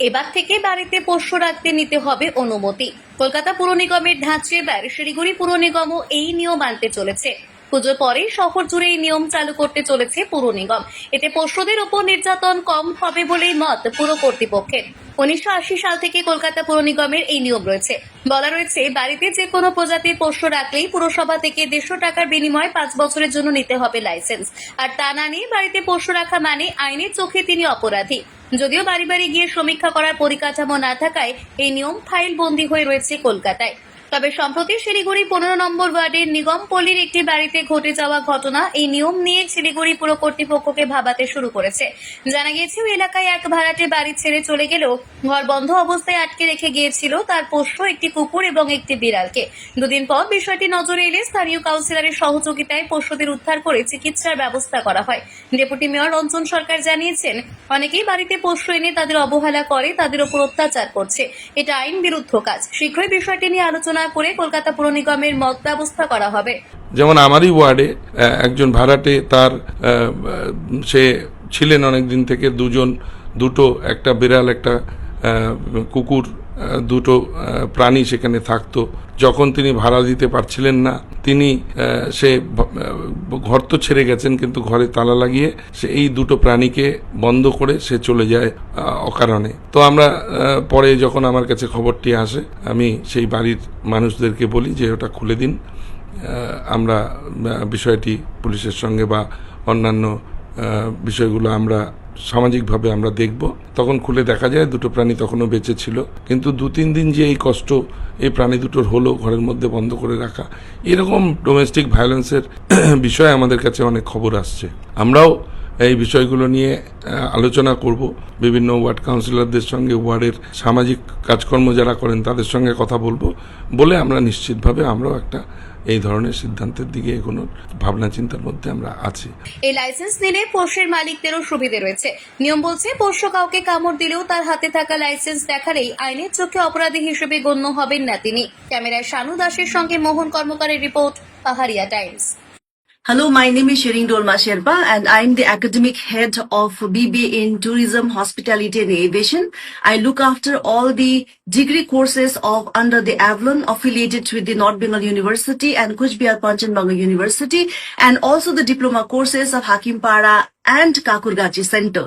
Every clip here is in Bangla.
এবার থেকে বাড়িতে পোষ্য রাখতে নিতে হবে অনুমতি। কলকাতা পুর নিগমের ধাঁচে এবার শিলিগুড়ি পুর নিগমও এই নিয়ম আনতে চলেছে। পুজোর পরে শহর জুড়ে এই নিয়ম চালু করতে চলেছে পুর নিগম। এতে পোষ্যদের উপর নির্যাতন কম হবে বলেই মত পুর কর্তৃপক্ষের। 1980 সাল থেকে কলকাতা পুর নিগমের এই নিয়ম রয়েছে। বলা রয়েছে, বাড়িতে যে কোনো প্রজাতির পোষ্য রাখলেই পুরসভা থেকে 150 টাকার বিনিময়ে 5 বছরের জন্য নিতে হবে লাইসেন্স। আর তা না নিয়ে বাড়িতে পোষ্য রাখা মানে আইনের চোখে তিনি অপরাধী। যদিও বাড়ি বাড়ি গিয়ে সমীক্ষা করার পরিকাঠামো না থাকায় এই নিয়ম ফাইল বন্দী হয়ে রয়েছে কলকাতায়। তবে সম্প্রতি শিলিগুড়ি 15 নম্বর ওয়ার্ডের নিগমপল্লীর একটি বাড়িতে ঘটে যাওয়া ঘটনা এই নিয়ম নিয়ে শিলিগুড়ি পুর কর্তৃপক্ষকে ভাবাতে শুরু করেছে। জানা গিয়েছে, ওই এলাকায় এক ভাড়াটে বাড়ি ছেড়ে চলে গেলেও ঘর বন্ধ অবস্থায় আটকে রেখে গিয়েছিল তার পোষ্য একটি কুকুর এবং একটি বিড়ালকে। দুদিন পর বিষয়টি নজরে এলে স্থানীয় কাউন্সিলরের সহযোগিতায় পোষ্যদের উদ্ধার করে চিকিৎসার ব্যবস্থা করা হয়। ডেপুটি মেয়র রঞ্জন সরকার জানিয়েছেন, অনেকেই বাড়িতে পোষ্য এনে তাদের অবহেলা করে, তাদের উপর অত্যাচার করছে। এটা আইন বিরুদ্ধ কাজ। শীঘ্রই বিষয়টি নিয়ে আলোচনা করে কলকাতা পুর নিগমের মত ব্যবস্থা করা হবে। যেমন আমারই ওয়ার্ডে একজন ভাড়াটে, তার সে ছিলেন অনেকদিন থেকে, দুটো একটা বিড়াল, একটা কুকুর, দুটো প্রাণী সেখানে থাকতো। যখন তিনি ভাড়া দিতে পারছিলেন না, তিনি সে ঘর তো ছেড়ে গেছেন, কিন্তু ঘরে তালা লাগিয়ে সে এই দুটো প্রাণীকে বন্ধ করে সে চলে যায় অকারণে। তো আমরা পরে যখন আমার কাছে খবরটি আসে, আমি সেই বাড়ির মানুষদেরকে বলি যে ওটা খুলে দিন, আমরা বিষয়টি পুলিশের সঙ্গে বা অন্যান্য বিষয়গুলো আমরা সামাজিকভাবে আমরা দেখব। তখন খুলে দেখা যায় দুটো প্রাণী তখনও বেঁচে ছিল। কিন্তু 2-3 দিন যে এই কষ্ট এই প্রাণী দুটোর হলো ঘরের মধ্যে বন্ধ করে রাখা, এরকম ডোমেস্টিক ভায়োলেন্সের বিষয়ে আমাদের কাছে অনেক খবর আসছে। আমরাও এই বিষয়গুলো নিয়ে আলোচনা করব বিভিন্ন ওয়ার্ড কাউন্সিলরদের সঙ্গে, ওয়ার্ডের সামাজিক কাজকর্ম যারা করেন তাদের সঙ্গে কথা বলবো, বলে আমরা নিশ্চিতভাবে আমরাও একটা এই ধরনের সিদ্ধান্তের দিকে এগোনোর ভাবনা চিন্তার মধ্যে আমরা আছি। এই লাইসেন্স নিলে পোষ্যের মালিকদেরও সুবিধে রয়েছে। নিয়ম বলছে, পোষ্য কাউকে কামড় দিলেও তার হাতে থাকা লাইসেন্স দেখালেই আইনের চোখে অপরাধী হিসেবে গণ্য হবেন না তিনি। ক্যামেরায় শানু দাসের সঙ্গে মোহন কর্মকারের রিপোর্ট, পাহাড়িয়া Times. Hello, my name is Shirin Dolma Sherpa and I'm the academic head of BBA in Tourism, Hospitality and Aviation. I look after all the degree courses of under the Avalon affiliated with the North Bengal University and Kuch Bihar Panchanbanga University, and also the diploma courses of Hakimpara and Kakurgachi Center.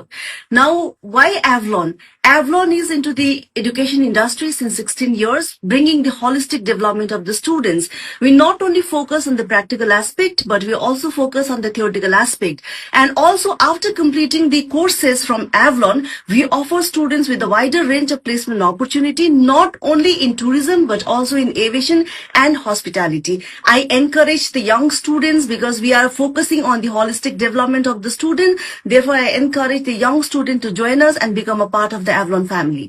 Now, why Avalon? Avalon is into the education industry since 16 years, bringing the holistic development of the students. We not only focus on the practical aspect, but we also focus on the theoretical aspect. And also, after completing the courses from Avalon, we offer students with a wider range of placement opportunity, not only in tourism, but also in aviation and hospitality. I encourage the young students because we are focusing on the holistic development of the student. Therefore, I encourage the young student to join us and become a part of the Avalon family.